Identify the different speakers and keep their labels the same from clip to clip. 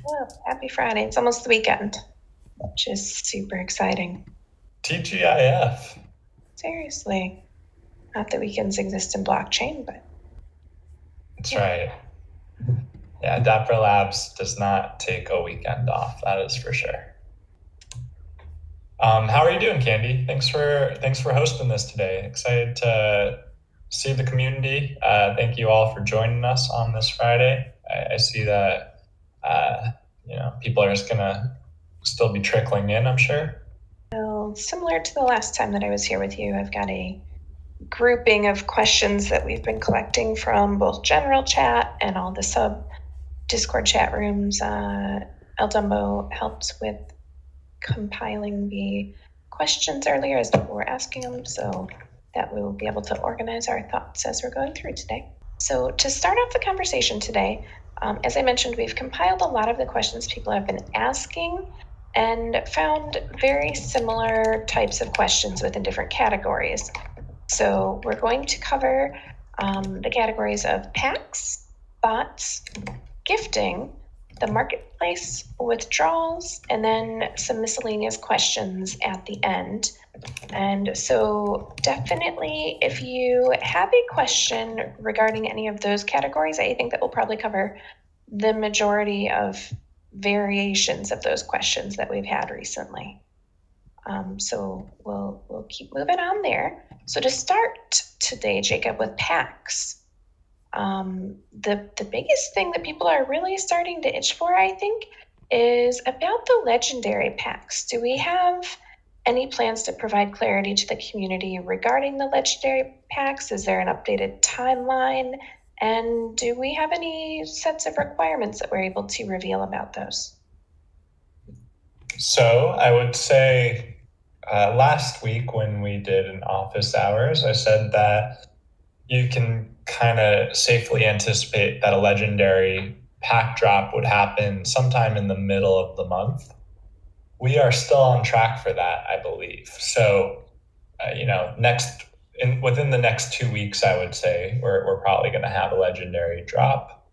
Speaker 1: Well, happy Friday. It's almost the weekend, which is super exciting.
Speaker 2: TGIF.
Speaker 1: Seriously. Not that weekends exist in blockchain, but
Speaker 2: That's
Speaker 1: yeah.
Speaker 2: right. Yeah, Dapper Labs does not take a weekend off. That is for sure. How are you doing, Candy? Thanks for hosting this today. Excited to see the community. Thank you all for joining us on this Friday. I see that people are just gonna still be trickling in, I'm sure.
Speaker 1: So, similar to the last time that I was here with you, I've got a grouping of questions that we've been collecting from both general chat and all the sub Discord chat rooms. El Dumbo helped with compiling the questions earlier as people were asking them, so that we will be able to organize our thoughts as we're going through today. So to start off the conversation today, as I mentioned, we've compiled a lot of the questions people have been asking and found very similar types of questions within different categories. So we're going to cover the categories of packs, bots, gifting, the marketplace, withdrawals, and then some miscellaneous questions at the end. And so definitely, if you have a question regarding any of those categories, I think that we'll probably cover the majority of variations of those questions that we've had recently. So we'll keep moving on there. So to start today, Jacob, with packs. The biggest thing that people are really starting to itch for, I think, is about the legendary packs. Do we have any plans to provide clarity to the community regarding the legendary packs? Is there an updated timeline? And do we have any sets of requirements that we're able to reveal about those?
Speaker 2: So I would say last week when we did an office hours, I said that you can kind of safely anticipate that a legendary pack drop would happen sometime in the middle of the month. We are still on track for that, I believe. So, within the next 2 weeks, I would say we're probably going to have a legendary drop.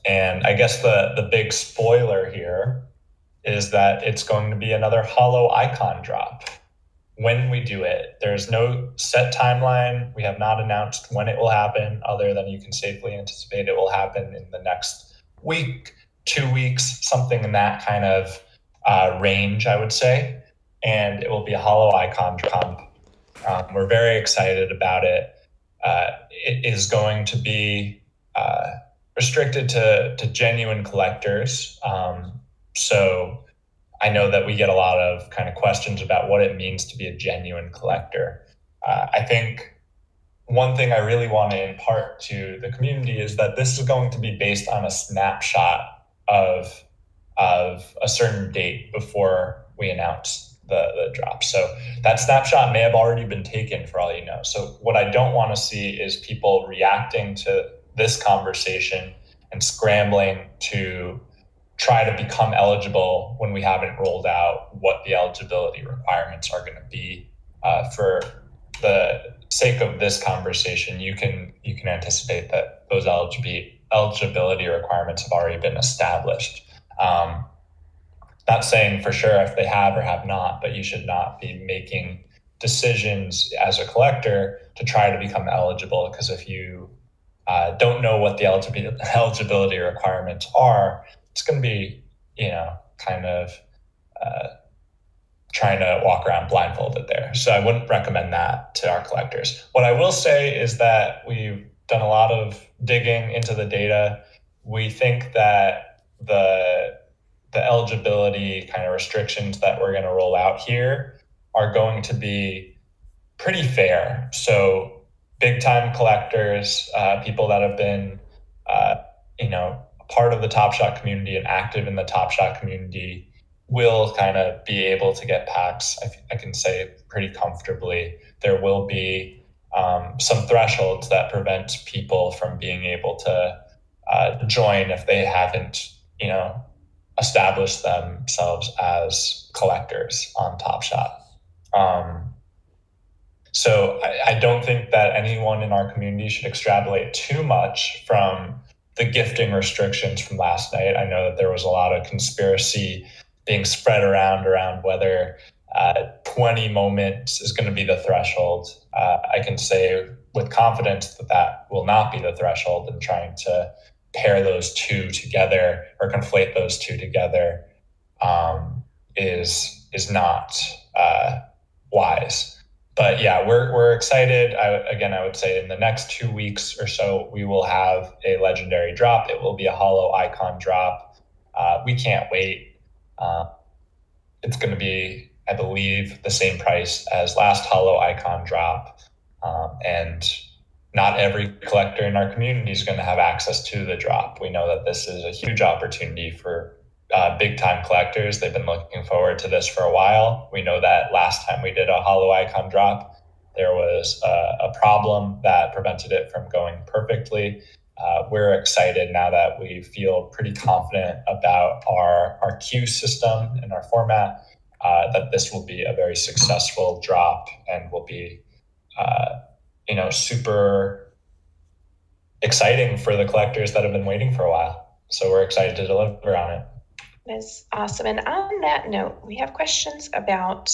Speaker 2: And I guess the big spoiler here is that it's going to be another hollow icon drop when we do it. There's no set timeline. We have not announced when it will happen, other than you can safely anticipate it will happen in the next week, 2 weeks, something in that kind of range, I would say. And it will be a hollow icon drop. We're very excited about it. It is going to be restricted to genuine collectors. So I know that we get a lot of kind of questions about what it means to be a genuine collector. I think one thing I really want to impart to the community is that this is going to be based on a snapshot of a certain date before we announce the drop. So that snapshot may have already been taken for all you know. So what I don't want to see is people reacting to this conversation and scrambling to try to become eligible when we haven't rolled out what the eligibility requirements are going to be. For the sake of this conversation, you can anticipate that those eligibility requirements have already been established. Not saying for sure if they have or have not, but you should not be making decisions as a collector to try to become eligible, because if you don't know what the eligibility requirements are, it's going to be, kind of trying to walk around blindfolded there. So I wouldn't recommend that to our collectors. What I will say is that we've done a lot of digging into the data. We think that the eligibility kind of restrictions that we're going to roll out here are going to be pretty fair. So big time collectors, people that have been, part of the Top Shot community and active in the Top Shot community will kind of be able to get packs. I can say pretty comfortably. There will be some thresholds that prevent people from being able to join if they haven't, established themselves as collectors on Top Shot. So I don't think that anyone in our community should extrapolate too much from the gifting restrictions from last night. I know that there was a lot of conspiracy being spread around whether 20 moments is going to be the threshold. I can say with confidence that that will not be the threshold, and trying to pair those two together or conflate those two together is not wise. But yeah, we're excited. I would say in the next 2 weeks or so, we will have a legendary drop. It will be a hollow icon drop. We can't wait. It's going to be, I believe, the same price as last hollow icon drop. And not every collector in our community is going to have access to the drop. We know that this is a huge opportunity for big time collectors. They've been looking forward to this for a while. We know that last time we did a hollow icon drop, there was a problem that prevented it from going perfectly. We're excited now that we feel pretty confident about our queue system and our format, that this will be a very successful drop and will be super exciting for the collectors that have been waiting for a while. So we're excited to deliver on it.
Speaker 1: That's awesome. And on that note, we have questions about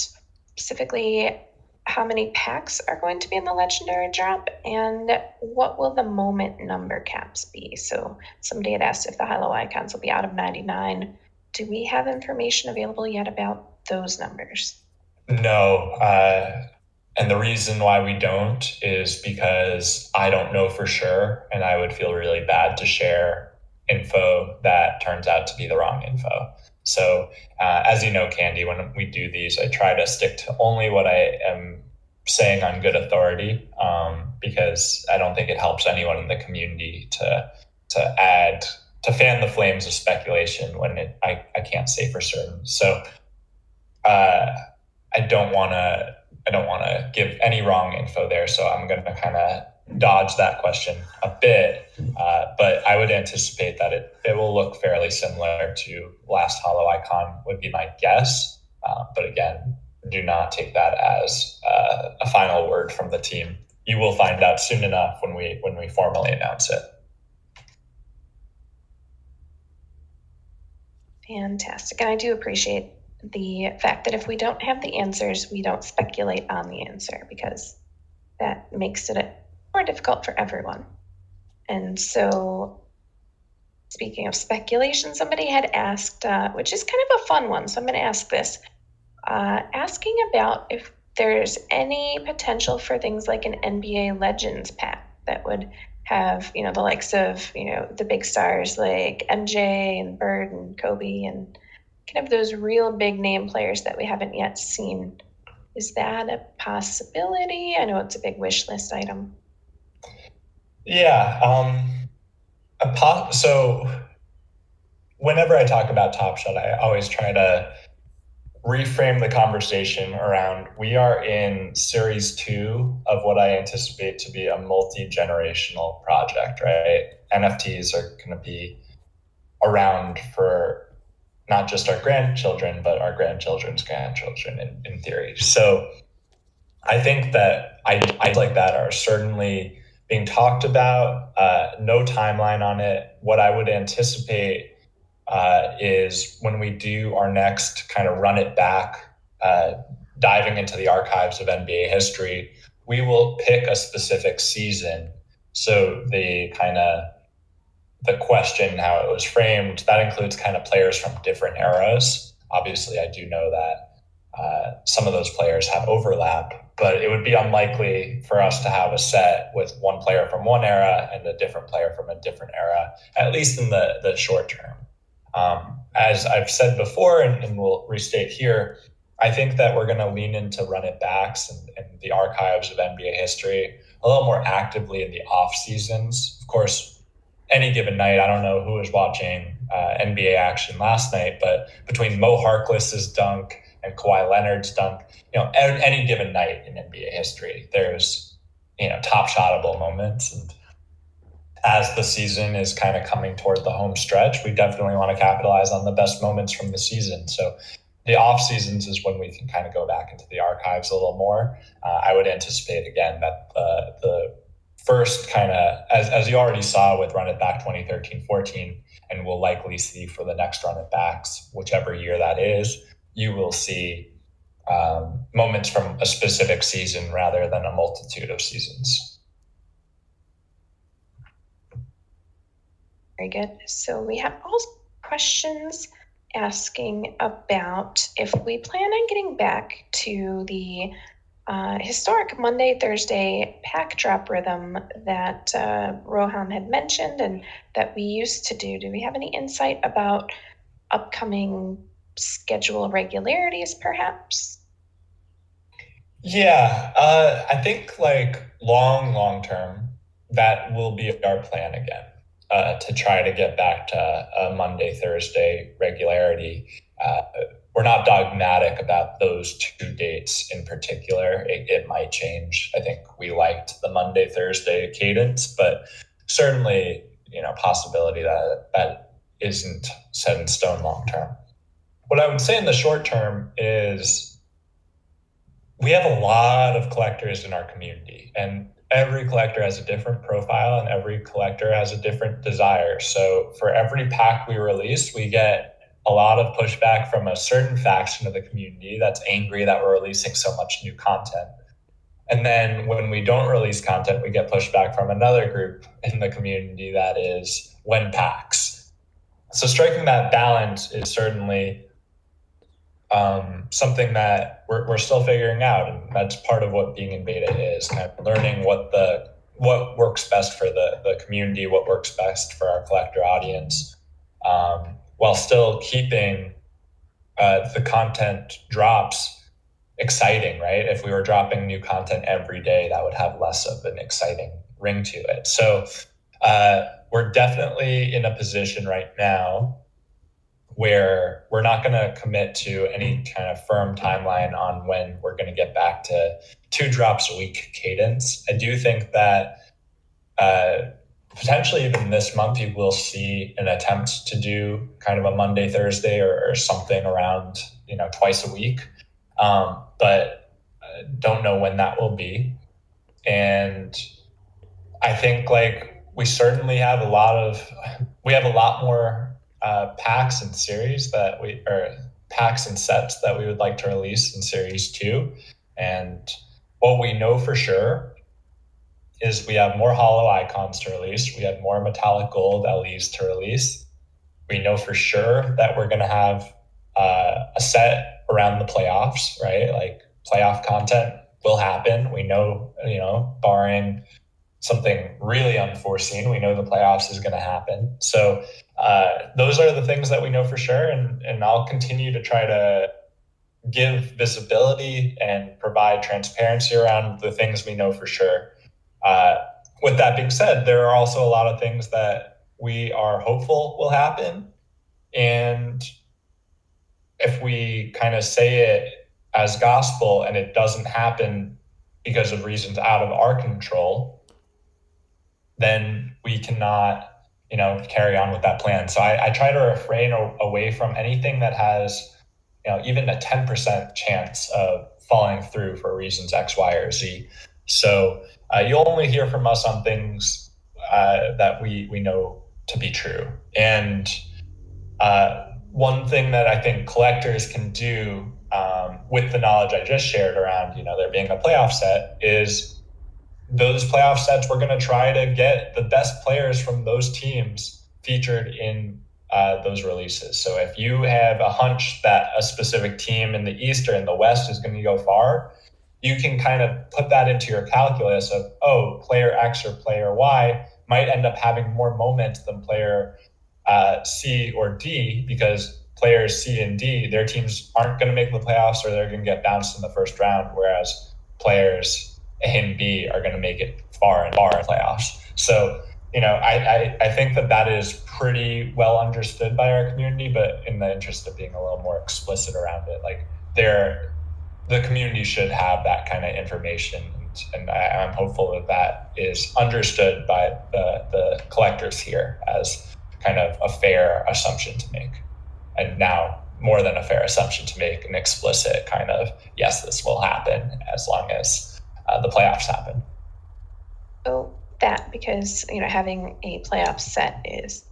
Speaker 1: specifically how many packs are going to be in the legendary drop and what will the moment number caps be. So somebody had asked if the hollow icons will be out of 99. Do we have information available yet about those numbers?
Speaker 2: No. And the reason why we don't is because I don't know for sure, and I would feel really bad to share info that turns out to be the wrong info. So as you know, Candy, when we do these, I try to stick to only what I am saying on good authority, because I don't think it helps anyone in the community to fan the flames of speculation when I can't say for certain. So I don't want to give any wrong info there. So I'm going to kind of dodge that question a bit, but I would anticipate that it will look fairly similar to last hollow icon would be my guess. But again, do not take that as a final word from the team. You will find out soon enough when we formally announce it.
Speaker 1: Fantastic. And I do appreciate the fact that if we don't have the answers, we don't speculate on the answer, because that makes it more difficult for everyone. And so, speaking of speculation, somebody had asked, which is kind of a fun one, so I'm going to ask this, asking about if there's any potential for things like an NBA Legends pack that would have, the likes of, the big stars like MJ and Bird and Kobe and kind of those real big name players that we haven't yet seen. Is that a possibility? I know it's a big wish list item.
Speaker 2: Yeah. So whenever I talk about Top Shot, I always try to reframe the conversation around we are in series 2 of what I anticipate to be a multi-generational project, right? NFTs are going to be around for not just our grandchildren, but our grandchildren's grandchildren in theory. So I think that ideas like that are certainly being talked about. No timeline on it. What I would anticipate is when we do our next kind of run it back, diving into the archives of NBA history, we will pick a specific season. So the question, how it was framed, that includes kind of players from different eras. Obviously, I do know that some of those players have overlap, but it would be unlikely for us to have a set with one player from one era and a different player from a different era, at least in the short term. As I've said before, and we'll restate here, I think that we're going to lean into run it backs and the archives of NBA history a little more actively in the off seasons. Of course, any given night, I don't know who was watching NBA action last night, but between Mo Harkless's dunk and Kawhi Leonard's dunk, any given night in NBA history, there's, top shotable moments. And as the season is kind of coming toward the home stretch, we definitely want to capitalize on the best moments from the season. So the off seasons is when we can kind of go back into the archives a little more. I would anticipate again that the first kind of, as you already saw with Run It Back 2013-14, and we'll likely see for the next Run It Backs, whichever year that is, you will see moments from a specific season rather than a multitude of seasons.
Speaker 1: Very good. So we have also questions asking about if we plan on getting back to the historic Monday, Thursday pack drop rhythm that Rohan had mentioned and that we used to do. Do we have any insight about upcoming schedule regularities, perhaps?
Speaker 2: Yeah, I think like long term, that will be our plan again, to try to get back to a Monday, Thursday regularity. We're not dogmatic about those two dates in particular. It might change. I think we liked the Monday, Thursday cadence, but certainly, possibility that isn't set in stone long term. What I would say in the short term is we have a lot of collectors in our community, and every collector has a different profile and every collector has a different desire. So for every pack we release, we get a lot of pushback from a certain faction of the community that's angry that we're releasing so much new content. And then when we don't release content, we get pushback from another group in the community that is when packs. So striking that balance is certainly something that we're still figuring out, and that's part of what being in beta is, kind of learning what works best for the community, what works best for our collector audience, while still keeping the content drops exciting, right? If we were dropping new content every day, that would have less of an exciting ring to it. So we're definitely in a position right now where we're not going to commit to any kind of firm timeline on when we're going to get back to 2 drops a week cadence. I do think that potentially even this month you will see an attempt to do kind of a Monday, Thursday or something around, twice a week. But don't know when that will be. And I think we certainly have a lot more packs and series packs and sets that we would like to release in series 2. And what we know for sure is we have more hollow icons to release. We have more metallic gold LEs to release. We know for sure that we're going to have a set around the playoffs, right? Like playoff content will happen. We know, barring something really unforeseen, we know the playoffs is going to happen. So those are the things that we know for sure. And I'll continue to try to give visibility and provide transparency around the things we know for sure. With that being said, there are also a lot of things that we are hopeful will happen. And if we kind of say it as gospel and it doesn't happen because of reasons out of our control, then we cannot, carry on with that plan. So I try to refrain away from anything that has, even a 10% chance of falling through for reasons X, Y, or Z. So you'll only hear from us on things that we know to be true. And one thing that I think collectors can do with the knowledge I just shared around, there being a playoff set is those playoff sets, we're going to try to get the best players from those teams featured in those releases. So if you have a hunch that a specific team in the East or in the West is going to go far, you can kind of put that into your calculus of, player X or player Y might end up having more moments than player C or D, because players C and D, their teams aren't going to make the playoffs or they're going to get bounced in the first round, whereas players A and B are going to make it far in playoffs. So, I think that is pretty well understood by our community, but in the interest of being a little more explicit around it, the community should have that kind of information. And I'm hopeful that is understood by the collectors here as kind of a fair assumption to make. And now more than a fair assumption to make, an explicit kind of, yes, this will happen as long as the playoffs happen.
Speaker 1: So that because, having a playoff set is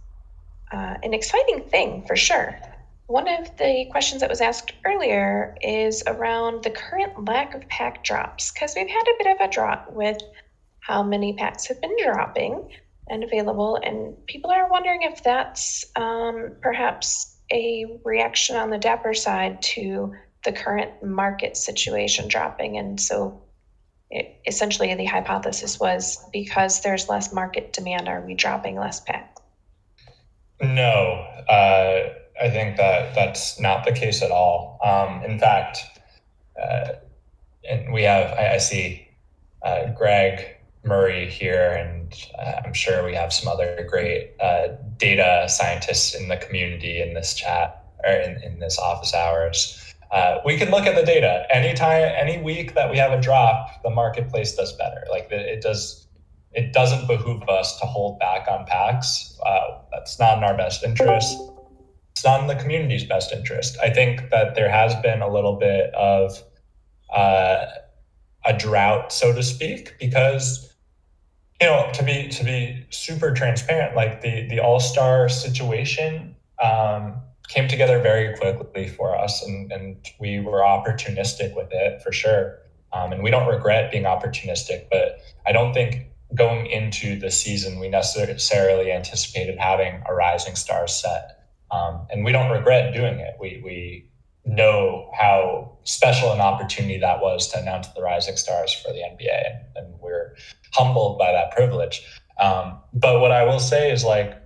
Speaker 1: an exciting thing for sure. One of the questions that was asked earlier is around the current lack of pack drops, because we've had a bit of a drop with how many packs have been dropping and available, and people are wondering if that's perhaps a reaction on the Dapper side to the current market situation dropping. And so essentially the hypothesis was, because there's less market demand, are we dropping less packs?
Speaker 2: No, I think that that's not the case at all. In fact, and I see Greg Murray here, and I'm sure we have some other great data scientists in the community in this chat or in this office hours. We can look at the data any week that we have a drop, the marketplace does better. Like it doesn't behoove us to hold back on packs. That's not in our best interest. It's not in the community's best interest. I think that there has been a little bit of a drought, so to speak, because to be super transparent, like the All-Star situation came together very quickly for us, and we were opportunistic with it for sure. And we don't regret being opportunistic, but I don't think going into the season we necessarily anticipated having a Rising Stars set. And we don't regret doing it. We know how special an opportunity that was to announce the Rising Stars for the NBA, and we're humbled by that privilege. But what I will say is, like,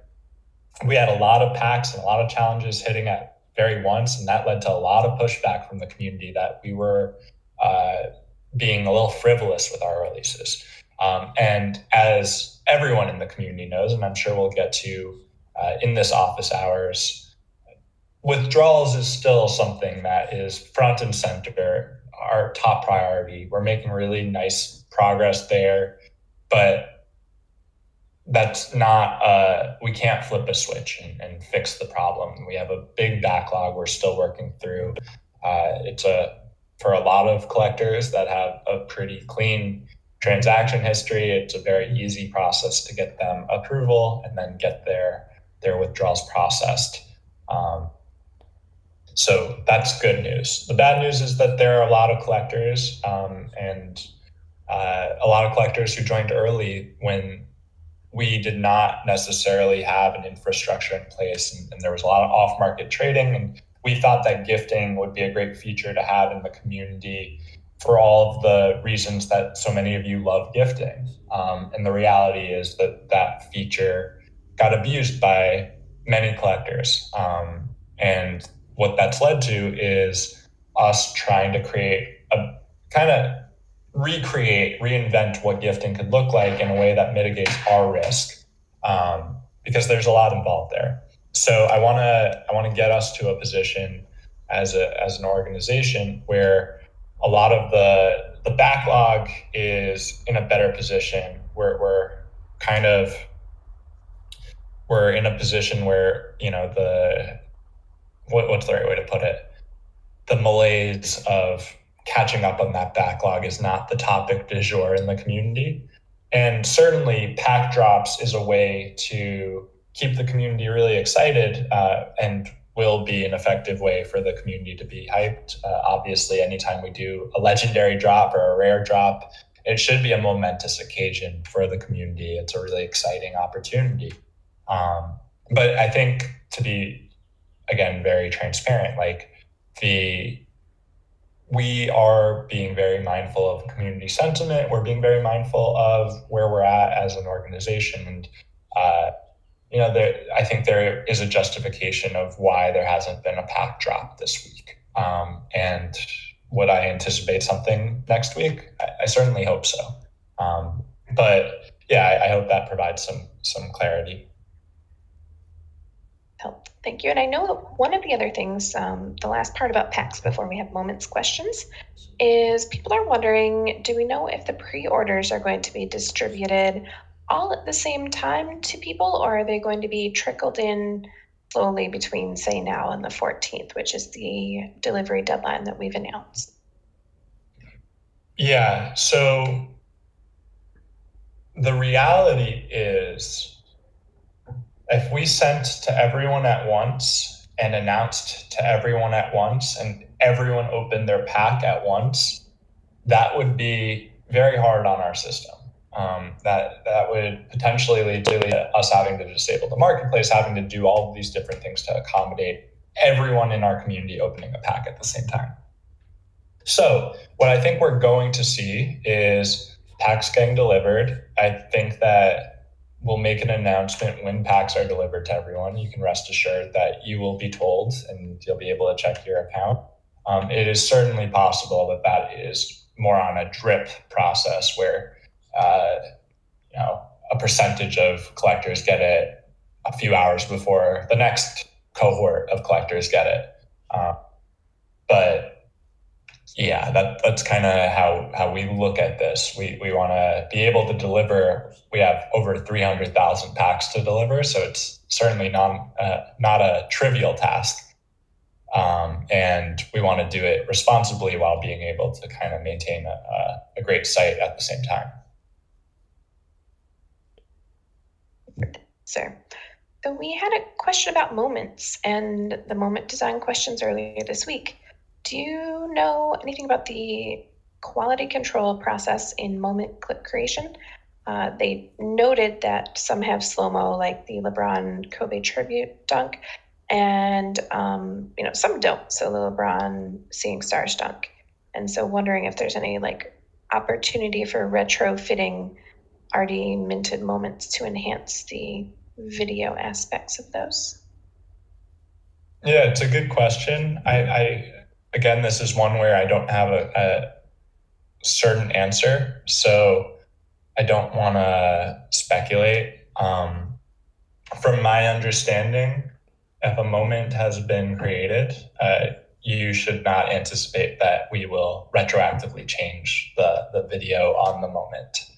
Speaker 2: we had a lot of packs and a lot of challenges hitting at very once, and that led to a lot of pushback from the community that we were being a little frivolous with our releases. And as everyone in the community knows, and I'm sure we'll get to in this office hours, withdrawals is still something that is front and center, our top priority. We're making really nice progress there, but that's not, we can't flip a switch and fix the problem. We have a big backlog we're still working through. For a lot of collectors that have a pretty clean transaction history, it's a very easy process to get them approval and then get their withdrawals processed. So that's good news. The bad news is that there are a lot of collectors and a lot of collectors who joined early when we did not necessarily have an infrastructure in place, and there was a lot of off-market trading, and we thought that gifting would be a great feature to have in the community for all of the reasons that so many of you love gifting. And the reality is that feature got abused by many collectors. And what that's led to is us trying to reinvent what gifting could look like in a way that mitigates our risk, because there's a lot involved there. So I want to get us to a position as an organization where a lot of the backlog is in a better position. We're in a position where, what's the right way to put it? The malaise of catching up on that backlog is not the topic du jour in the community. And certainly pack drops is a way to keep the community really excited, and will be an effective way for the community to be hyped. Obviously, anytime we do a legendary drop or a rare drop, it should be a momentous occasion for the community. It's a really exciting opportunity. But I think, to be, again, very transparent, like we are being very mindful of community sentiment. We're being very mindful of where we're at as an organization. And, I think there is a justification of why there hasn't been a pack drop this week. And would I anticipate something next week? I certainly hope so. But yeah, I hope that provides some clarity.
Speaker 1: Thank you. And I know that one of the other things, the last part about packs before we have moments questions, is people are wondering, do we know if the pre-orders are going to be distributed all at the same time to people, or are they going to be trickled in slowly between, say, now and the 14th, which is the delivery deadline that we've announced?
Speaker 2: Yeah, so the reality is, if we sent to everyone at once and announced to everyone at once and everyone opened their pack at once, that would be very hard on our system. That would potentially lead to us having to disable the marketplace, having to do all of these different things to accommodate everyone in our community opening a pack at the same time. So what I think we're going to see is packs getting delivered. I think that we'll make an announcement when packs are delivered to everyone. You can rest assured that you will be told and you'll be able to check your account. It is certainly possible that that is more on a drip process where a percentage of collectors get it a few hours before the next cohort of collectors get it. But yeah, that's kind of how we look at this. We want to be able to deliver. We have over 300,000 packs to deliver, so it's certainly not a trivial task. And we want to do it responsibly while being able to kind of maintain a great site at the same time.
Speaker 1: So we had a question about moments and the moment design questions earlier this week. Do you know anything about the quality control process in moment clip creation? They noted that some have slow-mo, like the LeBron Kobe tribute dunk, and some don't. So the LeBron Seeing Stars dunk. And so wondering if there's any opportunity for retrofitting already minted moments to enhance the video aspects of those.
Speaker 2: Yeah, it's a good question. I again, this is one where I don't have a certain answer, so I don't want to speculate. From my understanding, if a moment has been created, you should not anticipate that we will retroactively change the video on the moment.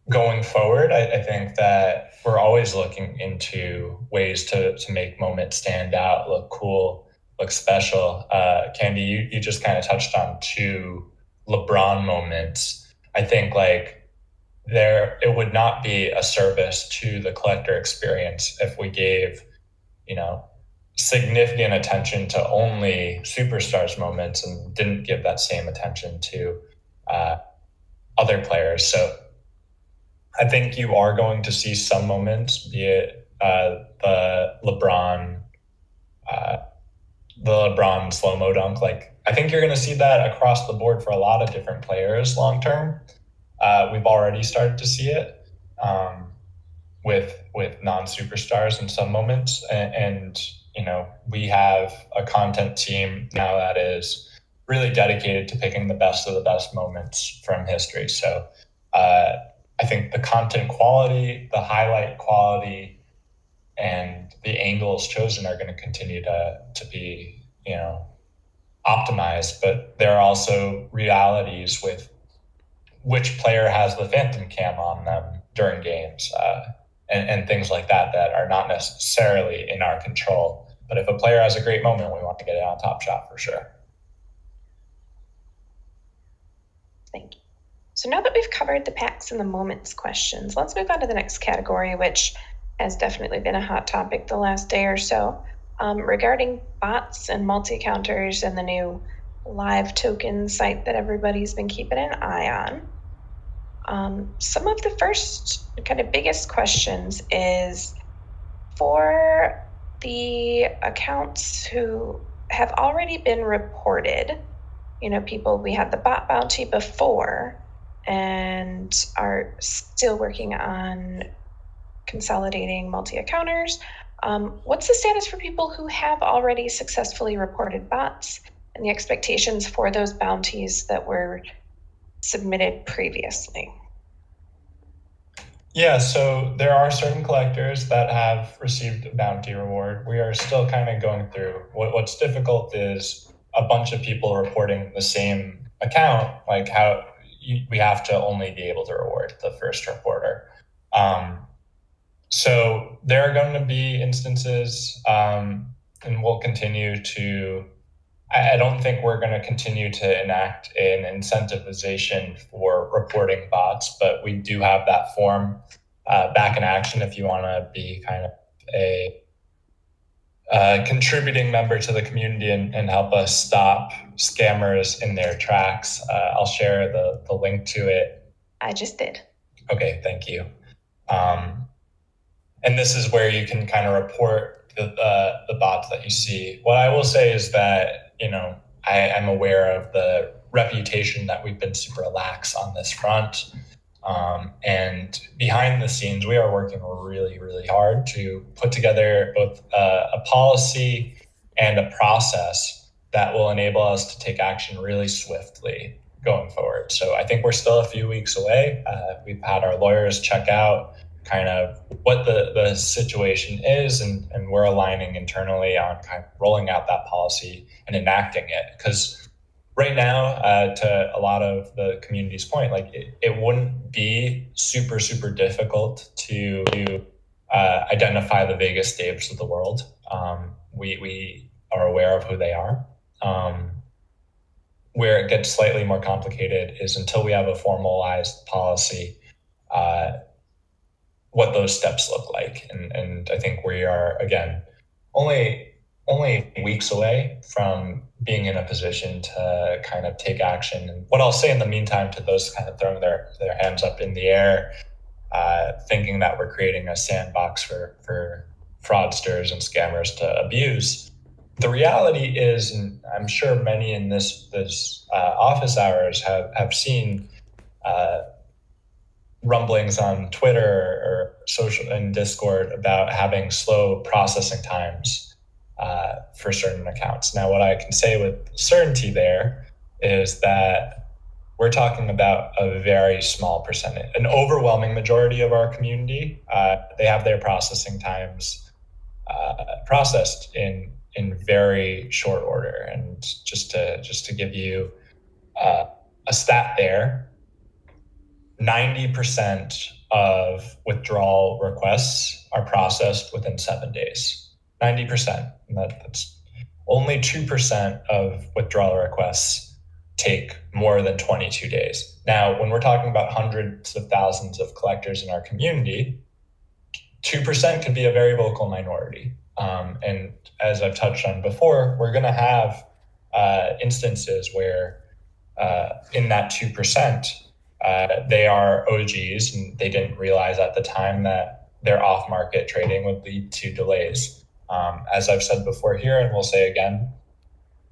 Speaker 2: Going forward, I think that we're always looking into ways to make moments stand out, look cool, look special. Candy, you just kind of touched on 2 LeBron moments. I think it would not be a service to the collector experience if we gave, significant attention to only superstars moments and didn't give that same attention to other players. So I think you are going to see some moments, be it the LeBron slow-mo dunk. I think you're going to see that across the board for a lot of different players long term. We've already started to see it with non-superstars in some moments, and we have a content team now that is really dedicated to picking the best of the best moments from history. So I think the content quality, the highlight quality, and the angles chosen are going to continue to be, optimized. But there are also realities with which player has the phantom cam on them during games and things like that are not necessarily in our control. But if a player has a great moment, we want to get it on Top Shot for sure.
Speaker 1: Thank you. So now that we've covered the packs and the moments questions, let's move on to the next category, which has definitely been a hot topic the last day or so, regarding bots and multi-counters and the new live token site that everybody's been keeping an eye on. Some of the first kind of biggest questions is for the accounts who have already been reported, people, we had the bot bounty before and are still working on consolidating multi-accounters. What's the status for people who have already successfully reported bots and the expectations for those bounties that were submitted previously?
Speaker 2: Yeah, so there are certain collectors that have received a bounty reward. We are still kind of going through. What's difficult is a bunch of people reporting the same account, we have to only be able to reward the first reporter. So there are going to be instances, and we'll continue to I don't think we're going to continue to enact an incentivization for reporting bots, but we do have that form back in action if you want to be kind of a contributing member to the community and help us stop scammers in their tracks. I'll share the link to it.
Speaker 1: I just did.
Speaker 2: Okay, thank you. And this is where you can kind of report the bots that you see. What I will say is that, I'm aware of the reputation that we've been super lax on this front. And behind the scenes, we are working really, really hard to put together both a policy and a process that will enable us to take action really swiftly going forward. So I think we're still a few weeks away. We've had our lawyers check out kind of what the situation is, and we're aligning internally on kind of rolling out that policy and enacting it. Because right now, to a lot of the community's point, like it wouldn't be super, super difficult to identify the Vegas Daves of the world. We are aware of who they are. Where it gets slightly more complicated is until we have a formalized policy, what those steps look like. And I think we are, again, only weeks away from being in a position to kind of take action. And what I'll say in the meantime to those kind of throwing their hands up in the air, thinking that we're creating a sandbox for fraudsters and scammers to abuse, the reality is, and I'm sure many in this office hours have seen rumblings on Twitter or social and Discord about having slow processing times for certain accounts. Now, what I can say with certainty there is that we're talking about a very small percentage. An overwhelming majority of our community, they have their processing times processed in very short order. And just to give you a stat there, 90% of withdrawal requests are processed within 7 days. 90%. That's only 2% of withdrawal requests take more than 22 days. Now, when we're talking about hundreds of thousands of collectors in our community, 2% could be a very vocal minority. And as I've touched on before, we're going to have instances where in that 2%, they are OGs and they didn't realize at the time that their off-market trading would lead to delays. As I've said before here, and we'll say again,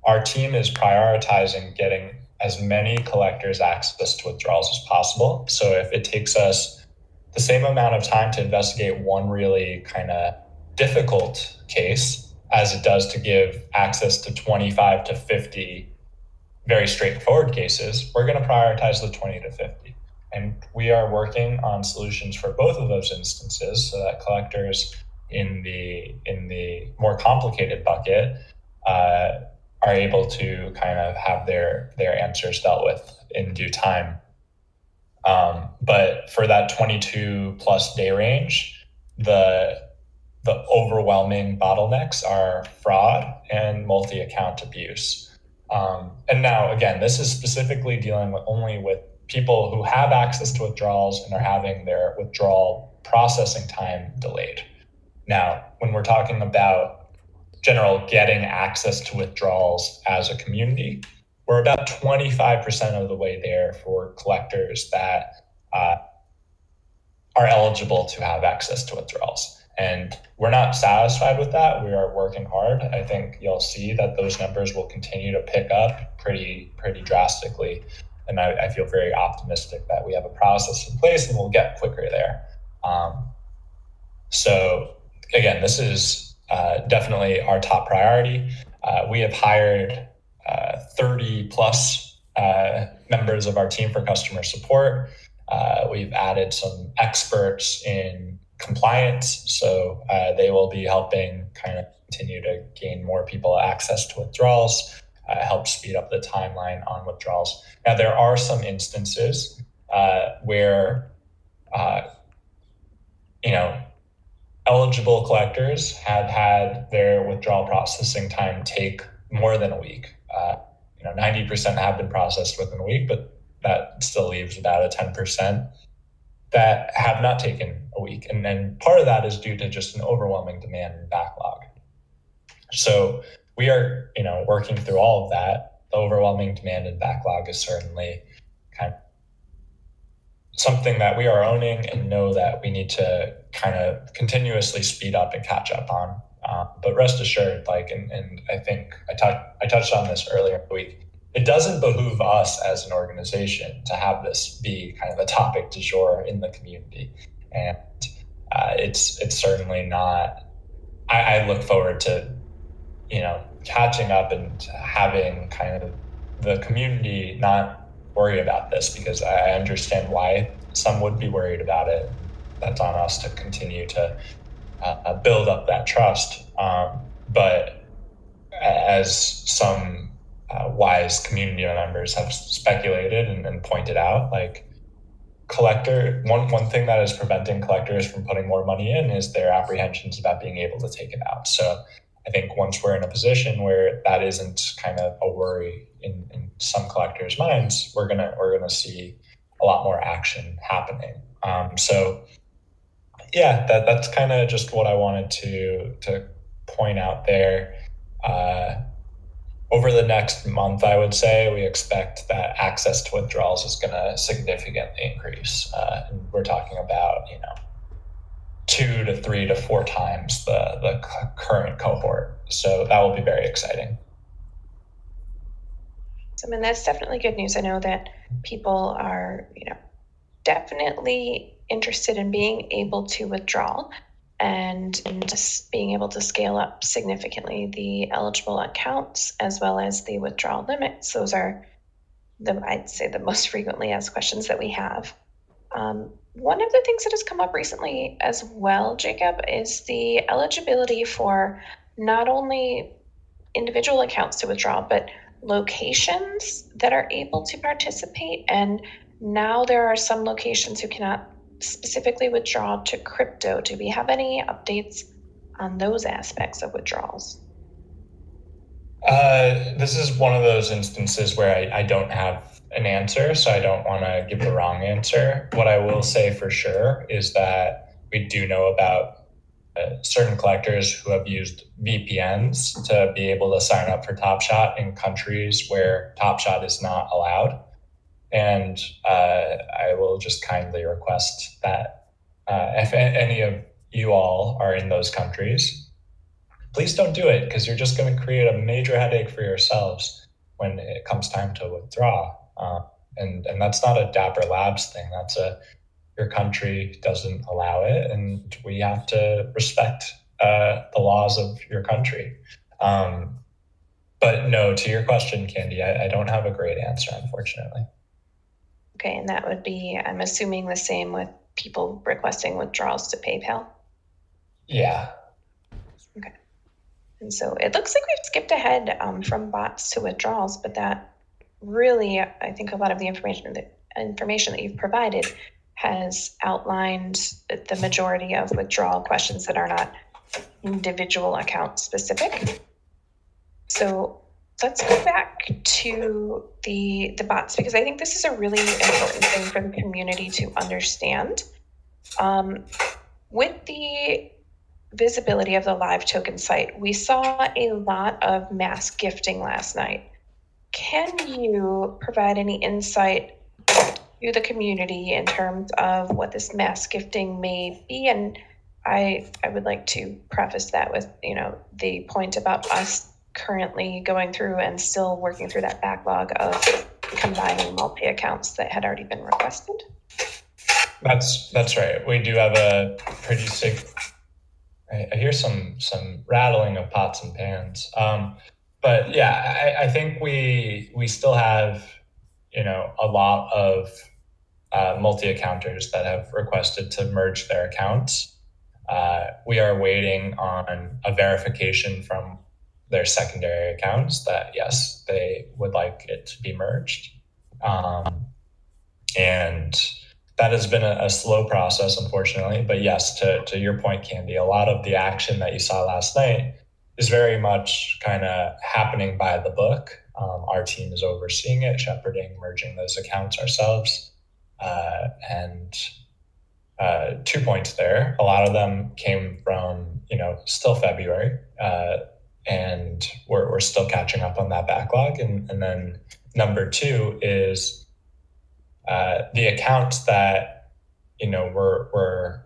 Speaker 2: our team is prioritizing getting as many collectors access to withdrawals as possible. So if it takes us the same amount of time to investigate one really kind of difficult case as it does to give access to 25 to 50 very straightforward cases, we're going to prioritize the 20 to 50. And we are working on solutions for both of those instances so that collectors in the more complicated bucket are able to kind of have their answers dealt with in due time. But for that 22 plus day range, the overwhelming bottlenecks are fraud and multi-account abuse. And now, again, this is specifically dealing only with people who have access to withdrawals and are having their withdrawal processing time delayed. Now, when we're talking about general getting access to withdrawals as a community, we're about 25% of the way there for collectors that are eligible to have access to withdrawals. And we're not satisfied with that. We are working hard. I think you'll see that those numbers will continue to pick up pretty drastically. And I feel very optimistic that we have a process in place and we'll get quicker there. So again, this is definitely our top priority. We have hired 30 plus members of our team for customer support. We've added some experts in compliance, so they will be helping kind of continue to gain more people access to withdrawals, help speed up the timeline on withdrawals. Now, there are some instances where, eligible collectors have had their withdrawal processing time take more than a week. 90% have been processed within a week, but that still leaves about a 10% that have not taken a week. And part of that is due to just an overwhelming demand and backlog. So we are, working through all of that. The overwhelming demand and backlog is certainly kind of something that we are owning and know that we need to kind of continuously speed up and catch up on. But rest assured, and I think I touched on this earlier in the week, it doesn't behoove us as an organization to have this be kind of a topic du jour in the community. And it's certainly not. I look forward to, catching up and having kind of the community not worry about this, because I understand why some would be worried about it. That's on us to continue to build up that trust. But as some wise community members have speculated and pointed out, one thing that is preventing collectors from putting more money in is their apprehensions about being able to take it out. So I think once we're in a position where that isn't kind of a worry in some collectors' minds, we're gonna see a lot more action happening. So yeah, that's kind of just what I wanted to point out there. Over the next month, I would say we expect that access to withdrawals is going to significantly increase. And we're talking about 2 to 3 to 4 times the current cohort. So that will be very exciting.
Speaker 1: I mean, that's definitely good news. I know that people are, definitely interested in being able to withdraw and just being able to scale up significantly the eligible accounts as well as the withdrawal limits. Those are I'd say the most frequently asked questions that we have. One of the things that has come up recently as well, Jacob, is the eligibility for not only individual accounts to withdraw, but locations that are able to participate. And now there are some locations who cannot specifically withdraw to crypto. Do we have any updates on those aspects of withdrawals?
Speaker 2: This is one of those instances where I don't have an answer, so I don't want to give the wrong answer. What I will say for sure is that we do know about certain collectors who have used VPNs to be able to sign up for Top Shot in countries where Top Shot is not allowed. And I will just kindly request that if any of you all are in those countries, please don't do it, because you're just going to create a major headache for yourselves when it comes time to withdraw. And that's not a Dapper Labs thing. That's your country doesn't allow it, and we have to respect the laws of your country. But no, to your question, Candy, I don't have a great answer, unfortunately.
Speaker 1: Okay, and that would be, I'm assuming, the same with people requesting withdrawals to PayPal?
Speaker 2: Yeah.
Speaker 1: Okay. And so it looks like we've skipped ahead from bots to withdrawals, but that really, I think a lot of the information that you've provided has outlined the majority of withdrawal questions that are not individual account specific. So let's go back to the bots, because I think this is a really important thing for the community to understand. With the visibility of the live token site, we saw a lot of mass gifting last night. Can you provide any insight to the community in terms of what this mass gifting may be? And I would like to preface that with, the point about us currently going through and still working through that backlog of combining multi-accounts that had already been requested.
Speaker 2: That's right. We do have a pretty sick. I hear some rattling of pots and pans. But yeah, I think we still have, a lot of multi-accounters that have requested to merge their accounts. We are waiting on a verification from their secondary accounts that, yes, they would like it to be merged. And that has been a slow process, unfortunately. But yes, to your point, Candy, a lot of the action that you saw last night is very much kind of happening by the book. Our team is overseeing it, shepherding, merging those accounts ourselves. And 2 points there. A lot of them came from, still February, and we're still catching up on that backlog. And then number 2 is the accounts that, we're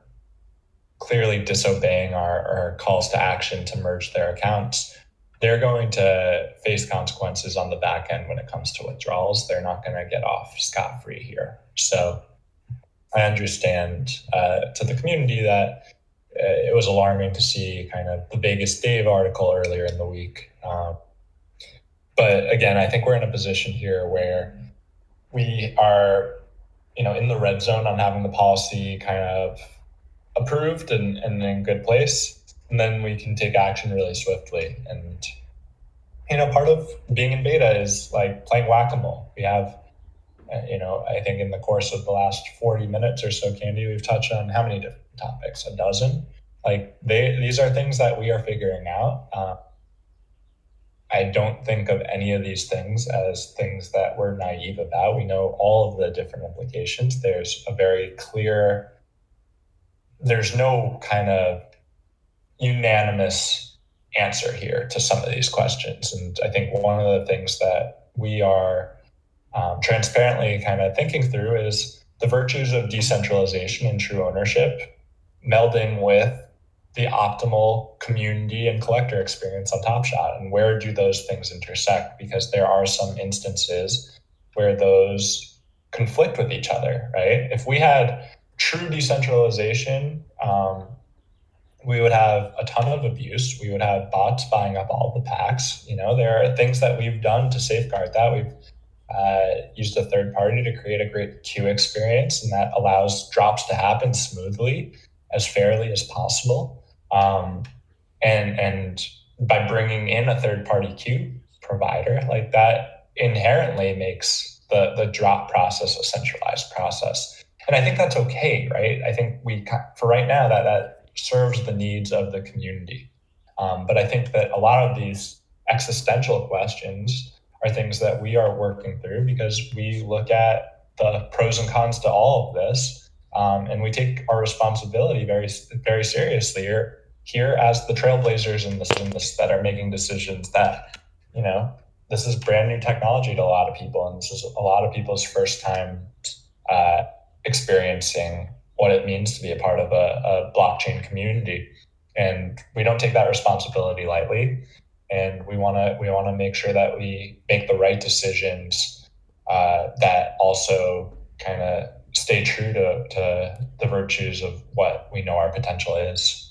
Speaker 2: clearly disobeying our calls to action to merge their accounts. They're going to face consequences on the back end when it comes to withdrawals. They're not going to get off scot-free here. So I understand to the community that it was alarming to see kind of the Vegas Dave article earlier in the week. But again, I think we're in a position here where we are, in the red zone on having the policy kind of approved and in a good place. And then we can take action really swiftly. And, part of being in beta is like playing whack-a-mole. We have, I think in the course of the last 40 minutes or so, Candy, we've touched on how many different topics? A dozen? These are things that we are figuring out. I don't think of any of these things as things that we're naive about. We know all of the different implications. There's no kind of unanimous answer here to some of these questions. And I think one of the things that we are transparently kind of thinking through is the virtues of decentralization and true ownership melding with the optimal community and collector experience on Top Shot, and where do those things intersect? Because there are some instances where those conflict with each other, right? If we had true decentralization, we would have a ton of abuse. We would have bots buying up all the packs. There are things that we've done to safeguard that. We've used a third party to create a great queue experience, and that allows drops to happen smoothly, as fairly as possible. And by bringing in a third party queue provider, like that inherently makes the drop process a centralized process. And I think that's okay, right? I think for right now, that serves the needs of the community. But I think that a lot of these existential questions are things that we are working through because we look at the pros and cons to all of this. And we take our responsibility very, very seriously here as the trailblazers in this that are making decisions that, this is brand new technology to a lot of people. And this is a lot of people's first time experiencing what it means to be a part of a blockchain community. And we don't take that responsibility lightly. And we want to make sure that we make the right decisions that also kind of stay true to the virtues of what we know our potential is.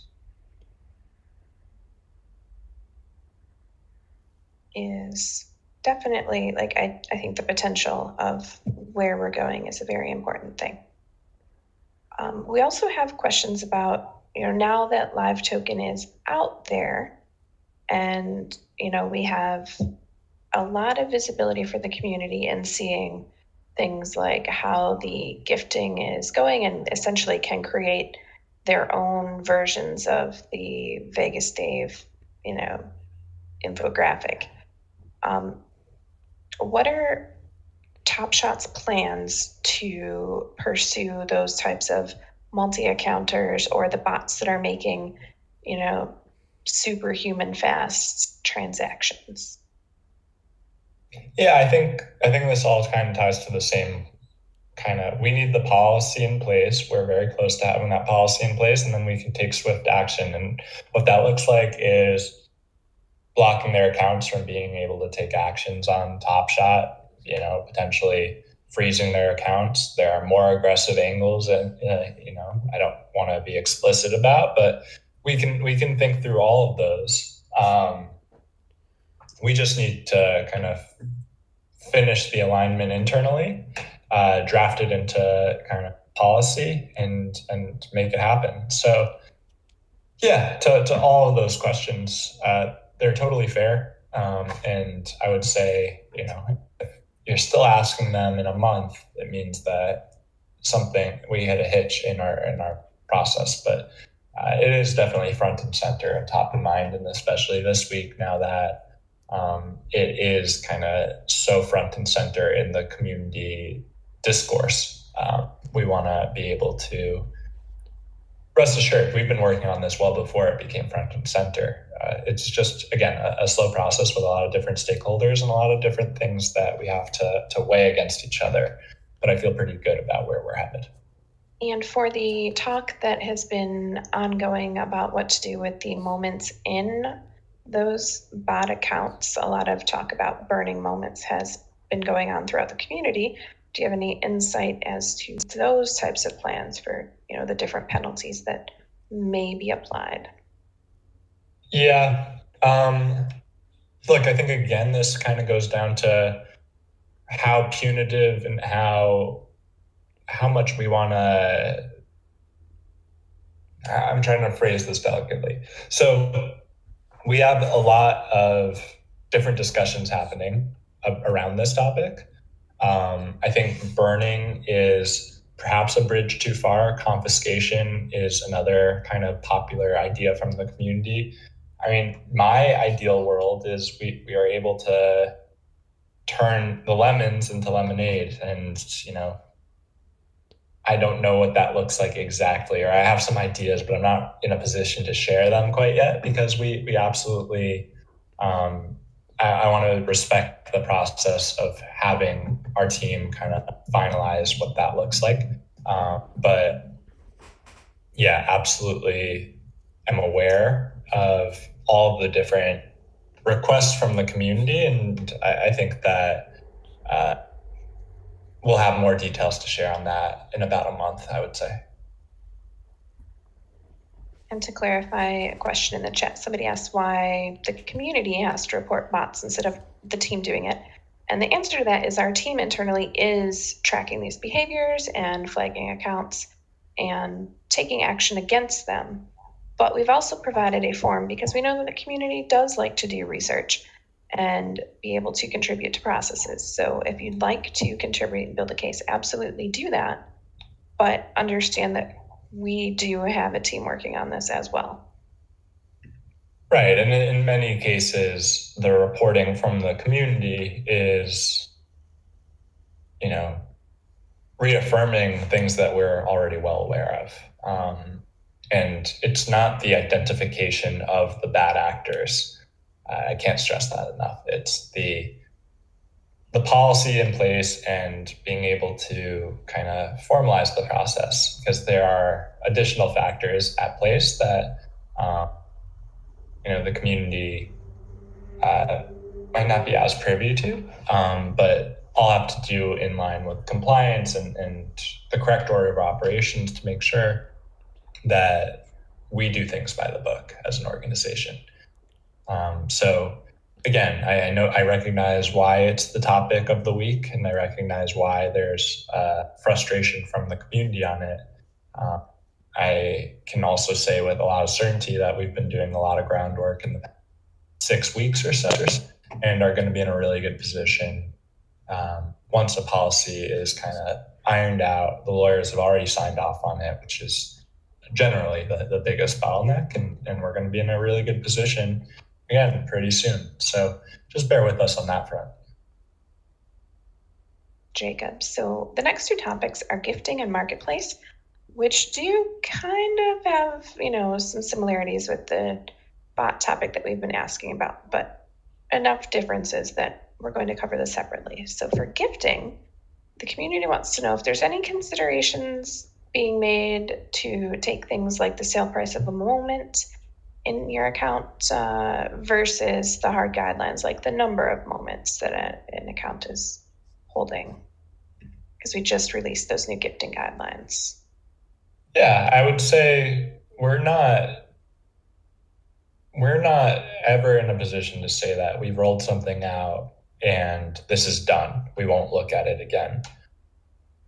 Speaker 1: Is definitely, I think the potential of where we're going is a very important thing. We also have questions about, now that Live Token is out there and, we have a lot of visibility for the community and seeing things like how the gifting is going and essentially can create their own versions of the Vegas Dave, infographic. What are Top Shot's plans to pursue those types of multi-accounters or the bots that are making, superhuman fast transactions?
Speaker 2: Yeah, I think this all kind of ties to the same we need the policy in place. We're very close to having that policy in place, and then we can take swift action. And what that looks like is blocking their accounts from being able to take actions on Top Shot, potentially freezing their accounts. There are more aggressive angles and, I don't want to be explicit about, but we can think through all of those. We just need to kind of finish the alignment internally, draft it into kind of policy and make it happen. So yeah, to all of those questions, they're totally fair. And I would say, if you're still asking them in a month, it means that we had a hitch in our process. But it is definitely front and center and top of mind, and especially this week now that it is kind of so front and center in the community discourse. We want to be able to, rest assured, we've been working on this well before it became front and center. It's just, again, a slow process with a lot of different stakeholders and a lot of different things that we have to weigh against each other. But I feel pretty good about where we're headed.
Speaker 1: And for the talk that has been ongoing about what to do with the moments in those bot accounts, a lot of talk about burning moments has been going on throughout the community. Do you have any insight as to those types of plans for, the different penalties that may be applied?
Speaker 2: Yeah. Look, I think, again, this kind of goes down to how punitive and how much we want to, I'm trying to phrase this delicately. So we have a lot of different discussions happening around this topic. I think burning is perhaps a bridge too far. Confiscation is another kind of popular idea from the community. I mean, my ideal world is we are able to turn the lemons into lemonade, and I don't know what that looks like exactly, or I have some ideas, but I'm not in a position to share them quite yet, because we absolutely, I want to respect the process of having our team kind of finalize what that looks like. But yeah, absolutely, I'm aware of all the different requests from the community, and I think that we'll have more details to share on that in about a month, I would say.
Speaker 1: And to clarify a question in the chat, somebody asked why the community has to report bots instead of the team doing it. And the answer to that is our team internally is tracking these behaviors and flagging accounts and taking action against them. But we've also provided a form because we know that the community does like to do research and be able to contribute to processes. So if you'd like to contribute and build a case, absolutely do that. But understand that we do have a team working on this as well.
Speaker 2: Right. And in many cases, the reporting from the community is, reaffirming things that we're already well aware of. And it's not the identification of the bad actors. I can't stress that enough. It's the policy in place and being able to kind of formalize the process, because there are additional factors at place that the community might not be as privy to, but I'll have to do in line with compliance and the correct order of operations to make sure that we do things by the book as an organization. So again, I recognize why it's the topic of the week, and I recognize why there's frustration from the community on it. I can also say with a lot of certainty that we've been doing a lot of groundwork in the past 6 weeks or so, and are going to be in a really good position once a policy is kind of ironed out. The lawyers have already signed off on it, which is generally the biggest bottleneck, and we're going to be in a really good position again pretty soon. So just bear with us on that front.
Speaker 1: Jacob, so the next two topics are gifting and marketplace, which do kind of have, some similarities with the bot topic that we've been asking about, but enough differences that we're going to cover this separately. So for gifting, the community wants to know if there's any considerations being made to take things like the sale price of a moment in your account versus the hard guidelines, like the number of moments that an account is holding, because we just released those new gifting guidelines.
Speaker 2: Yeah, I would say we're not ever in a position to say that we've rolled something out and this is done. We won't look at it again.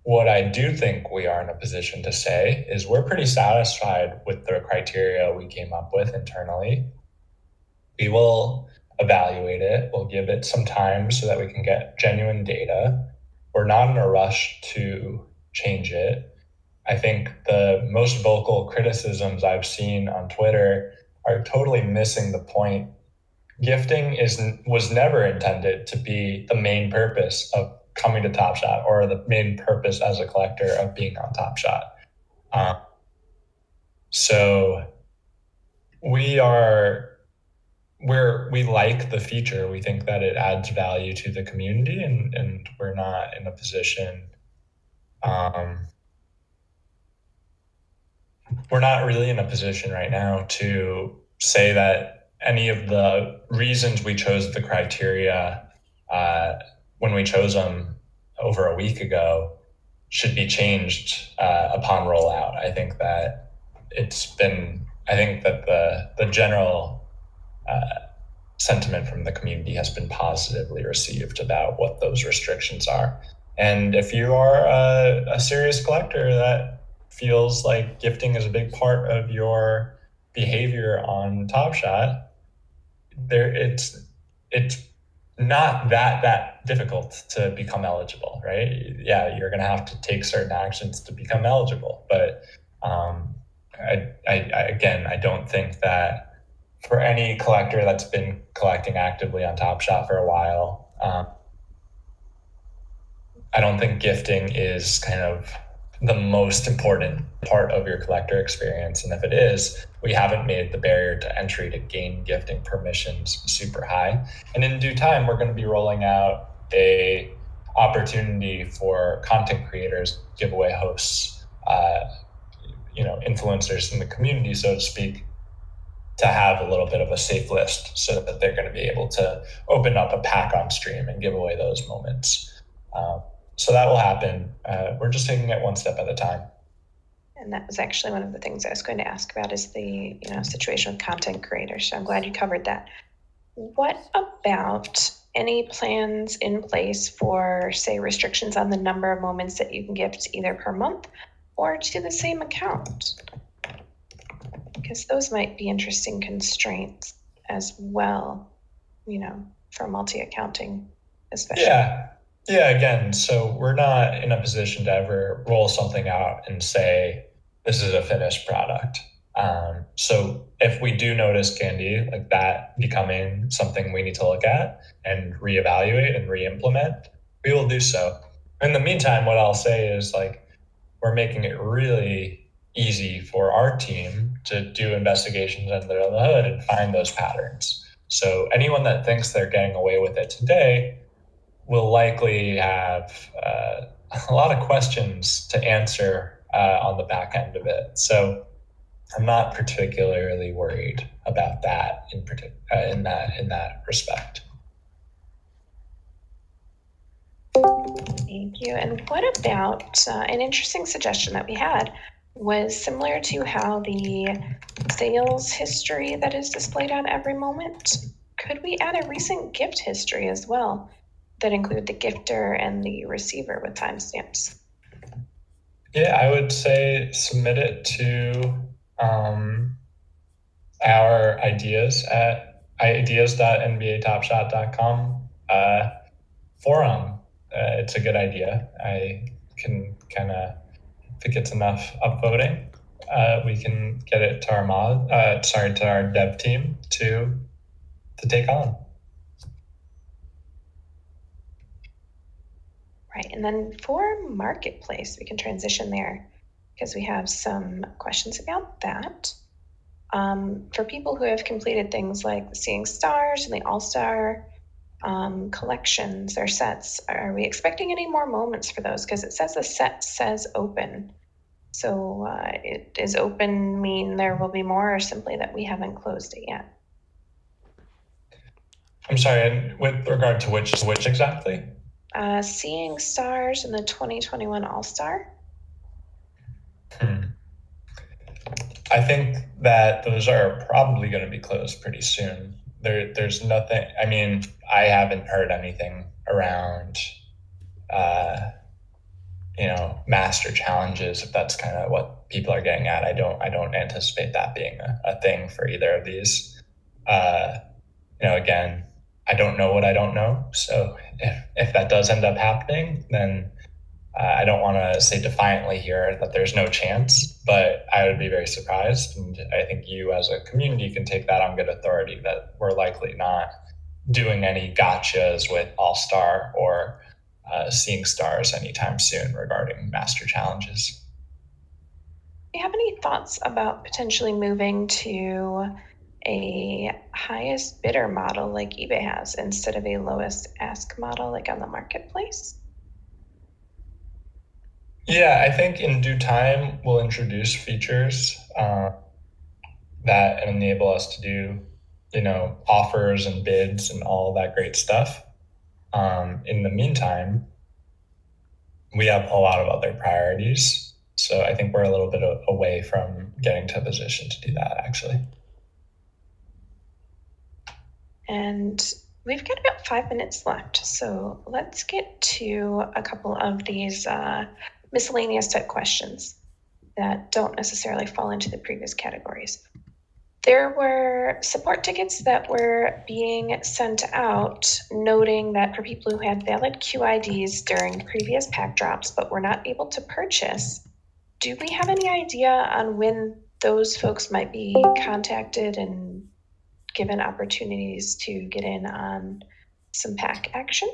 Speaker 2: What I do think we are in a position to say is we're pretty satisfied with the criteria we came up with internally. We will evaluate it. We'll give it some time so that we can get genuine data. We're not in a rush to change it. I think the most vocal criticisms I've seen on Twitter are totally missing the point gifting was never intended to be the main purpose of coming to Top Shot or the main purpose as a collector of being on Top Shot. So we like the feature. We think that it adds value to the community, and we're not in a position. We're not really in a position right now to say that any of the reasons we chose the criteria when we chose them over a week ago should be changed upon rollout. I think that the general sentiment from the community has been positively received about what those restrictions are. And if you are a serious collector that feels like gifting is a big part of your behavior on Top Shot, it's not that difficult to become eligible, right? Yeah, you're going to have to take certain actions to become eligible, but I don't think that for any collector that's been collecting actively on Top Shot for a while, I don't think gifting is kind of the most important part of your collector experience. And if it is, we haven't made the barrier to entry to gain gifting permissions super high. And in due time, we're going to be rolling out a opportunity for content creators, giveaway hosts, influencers in the community, so to speak, to have a little bit of a safe list so that they're going to be able to open up a pack on stream and give away those moments. So that will happen. We're just taking it one step at a time.
Speaker 1: And that was actually one of the things I was going to ask about is the situation with content creators. So I'm glad you covered that. What about any plans in place for, say, restrictions on the number of moments that you can gift either per month or to the same account? Because those might be interesting constraints as well, for multi-accounting especially.
Speaker 2: Yeah, again, so we're not in a position to ever roll something out and say, this is a finished product. So if we do notice, Candy, like that becoming something we need to look at and reevaluate and re-implement, we will do so. In the meantime, what I'll say is we're making it really easy for our team to do investigations under the hood and find those patterns. So anyone that thinks they're getting away with it today will likely have a lot of questions to answer on the back end of it. So I'm not particularly worried about that in that respect.
Speaker 1: Thank you. And what about an interesting suggestion that we had was similar to how the sales history that is displayed on every moment. Could we add a recent gift history as well that include the gifter and the receiver with timestamps?
Speaker 2: Yeah, I would say submit it to our ideas at ideas.nbatopshot.com forum. It's a good idea. I can kind of, if it gets enough upvoting, we can get it to our dev team to take on.
Speaker 1: Right, and then for Marketplace, we can transition there because we have some questions about that. For people who have completed things like the Seeing Stars and the All-Star collections or sets, are we expecting any more moments for those? Because it says the set says open. So does open mean there will be more, or simply that we haven't closed it yet?
Speaker 2: I'm sorry, and with regard to which exactly?
Speaker 1: Seeing Stars and the 2021 All-Star.
Speaker 2: I think that those are probably going to be closed pretty soon. There's nothing, I mean, I haven't heard anything around, master challenges, if that's kind of what people are getting at. I don't anticipate that being a thing for either of these. Again, I don't know what I don't know. So if that does end up happening, then I don't want to say defiantly here that there's no chance, but I would be very surprised. And I think you as a community can take that on good authority that we're likely not doing any gotchas with All-Star or Seeing Stars anytime soon regarding master challenges.
Speaker 1: Do you have any thoughts about potentially moving to a highest bidder model like eBay has instead of a lowest ask model like on the marketplace?
Speaker 2: Yeah, I think in due time we'll introduce features that enable us to do, offers and bids and all that great stuff. In the meantime, we have a lot of other priorities. So I think we're a little bit away from getting to a position to do that, actually.
Speaker 1: And we've got about 5 minutes left. So let's get to a couple of these miscellaneous type questions that don't necessarily fall into the previous categories. There were support tickets that were being sent out noting that for people who had valid QIDs during previous pack drops but were not able to purchase, do we have any idea on when those folks might be contacted and given opportunities to get in on some pack action?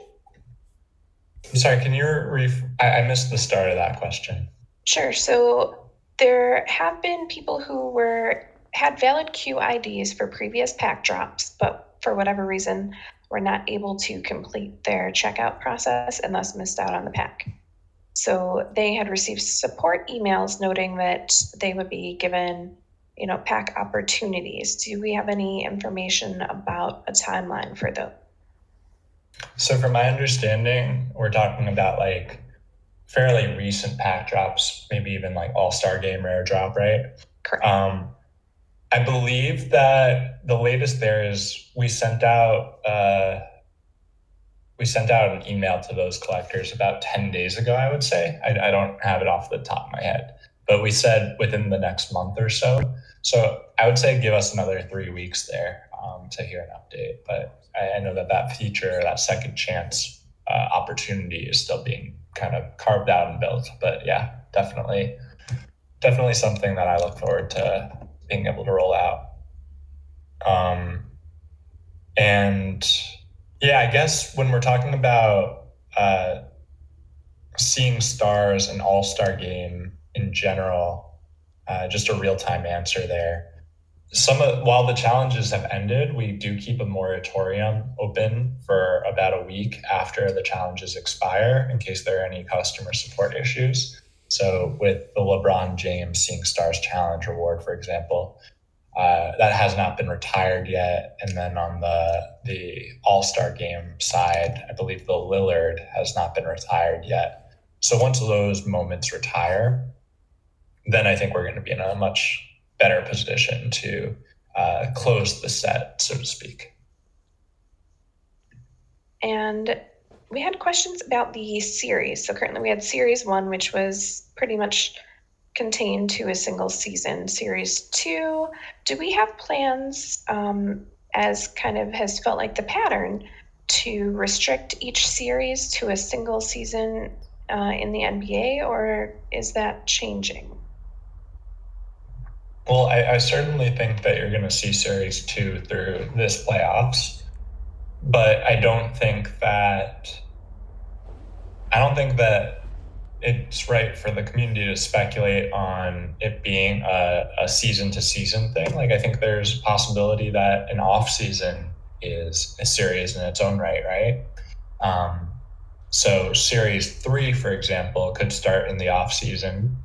Speaker 2: I'm sorry, can you I missed the start of that question.
Speaker 1: Sure. So there have been people who had valid QIDs for previous pack drops, but for whatever reason were not able to complete their checkout process and thus missed out on the pack. So they had received support emails noting that they would be given, pack opportunities. Do we have any information about a timeline for those?
Speaker 2: So from my understanding, we're talking about like fairly recent pack drops, maybe even like All-Star Game rare drop, right?
Speaker 1: Correct.
Speaker 2: I believe that the latest there is we sent out an email to those collectors about 10 days ago, I would say. I don't have it off the top of my head, but we said within the next month or so. So I would say give us another 3 weeks there to hear an update. But I know that feature, that second chance opportunity is still being kind of carved out and built. But yeah, definitely something that I look forward to being able to roll out. And yeah, I guess when we're talking about Seeing Stars and All-Star Game in general, just a real-time answer there. While the challenges have ended, we do keep a moratorium open for about a week after the challenges expire in case there are any customer support issues. So with the LeBron James Seeing Stars Challenge reward, for example, that has not been retired yet. And then on the All-Star Game side, I believe the Lillard has not been retired yet. So once those moments retire, then I think we're going to be in a much better position to close the set, so to speak.
Speaker 1: And we had questions about the series. So currently we had Series 1, which was pretty much contained to a single season. Series 2, do we have plans, as kind of has felt like the pattern, to restrict each series to a single season in the NBA, or is that changing?
Speaker 2: Well, I certainly think that you're going to see Series 2 through this playoffs, but I don't think that it's right for the community to speculate on it being a season-to-season thing. Like, I think there's a possibility that an off-season is a series in its own right? So Series 3, for example, could start in the off-season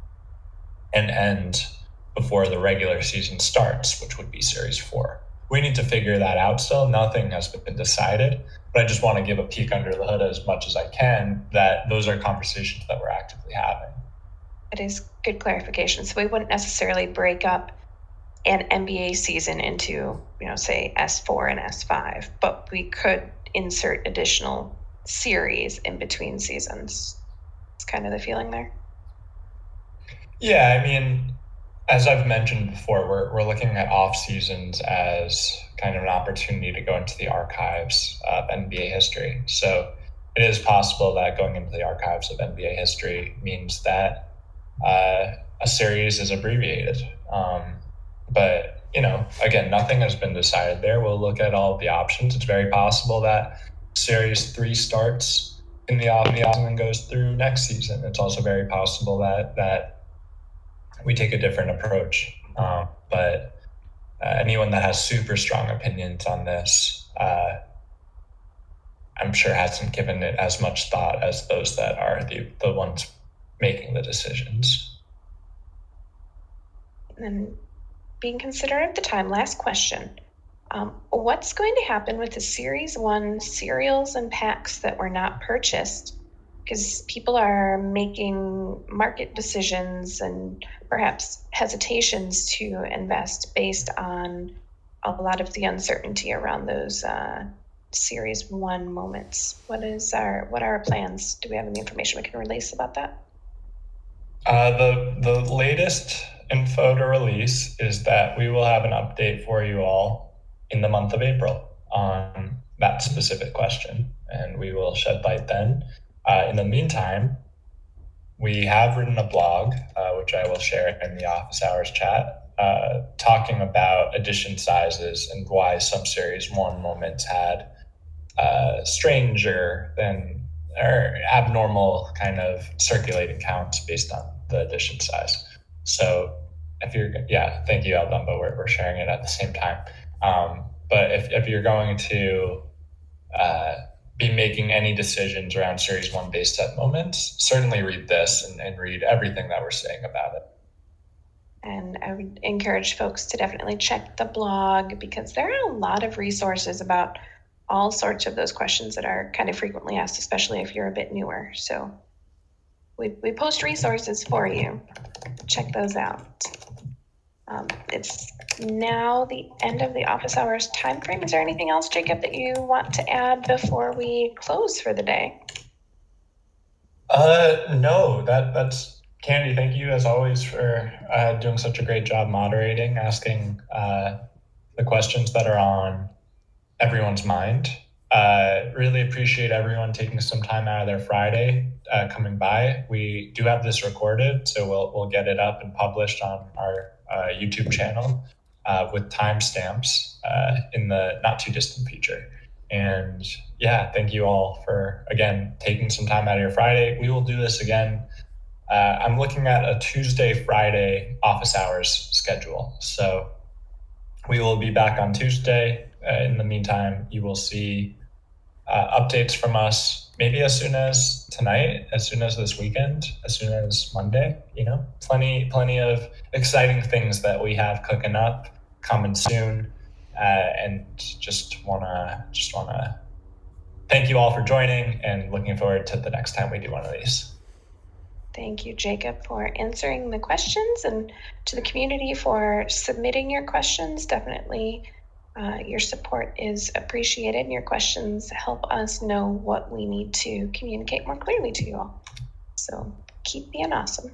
Speaker 2: and end before the regular season starts, which would be Series 4. We need to figure that out still. Nothing has been decided, but I just want to give a peek under the hood as much as I can that those are conversations that we're actively having.
Speaker 1: It is good clarification. So we wouldn't necessarily break up an NBA season into, say S4 and S5, but we could insert additional series in between seasons. It's kind of the feeling there.
Speaker 2: Yeah, I mean, as I've mentioned before, we're looking at off seasons as kind of an opportunity to go into the archives of NBA history. So it is possible that going into the archives of NBA history means that a series is abbreviated. But, again, nothing has been decided there. We'll look at all of the options. It's very possible that Series 3 starts in the off-season and goes through next season. It's also very possible that we take a different approach. But anyone that has super strong opinions on this, I'm sure hasn't given it as much thought as those that are the ones making the decisions.
Speaker 1: And being considerate of the time, last question. What's going to happen with the Series 1 cereals and packs that were not purchased? Because people are making market decisions and perhaps hesitations to invest based on a lot of the uncertainty around those Series 1 moments. What are our plans? Do we have any information we can release about that?
Speaker 2: The latest info to release is that we will have an update for you all in the month of April on that specific question, and we will shed light then. In the meantime, we have written a blog, which I will share in the office hours chat, talking about edition sizes and why some Series 1 moments had stranger than or abnormal kind of circulating counts based on the edition size. So thank you, El Dumbo. We're sharing it at the same time. But if you're going to be making any decisions around Series 1 base set moments, certainly read this and read everything that we're saying about it.
Speaker 1: And I would encourage folks to definitely check the blog, because there are a lot of resources about all sorts of those questions that are kind of frequently asked, especially if you're a bit newer. So we post resources for you. Check those out. It's now the end of the office hours time frame. Is there anything else, Jacob, that you want to add before we close for the day?
Speaker 2: No, that's Candy. Thank you as always for doing such a great job moderating, asking the questions that are on everyone's mind. Really appreciate everyone taking some time out of their Friday coming by. We do have this recorded, so we'll get it up and published on our YouTube channel with timestamps in the not too distant future. And thank you all for, again, taking some time out of your Friday. We will do this again. I'm looking at a Tuesday, Friday office hours schedule. So we will be back on Tuesday. In the meantime, you will see updates from us maybe as soon as tonight, as soon as this weekend, as soon as Monday. Plenty of exciting things that we have cooking up, coming soon, and just wanna thank you all for joining, and looking forward to the next time we do one of these.
Speaker 1: Thank you, Jacob, for answering the questions, and to the community for submitting your questions. Definitely. Your support is appreciated, and your questions help us know what we need to communicate more clearly to you all. So keep being awesome.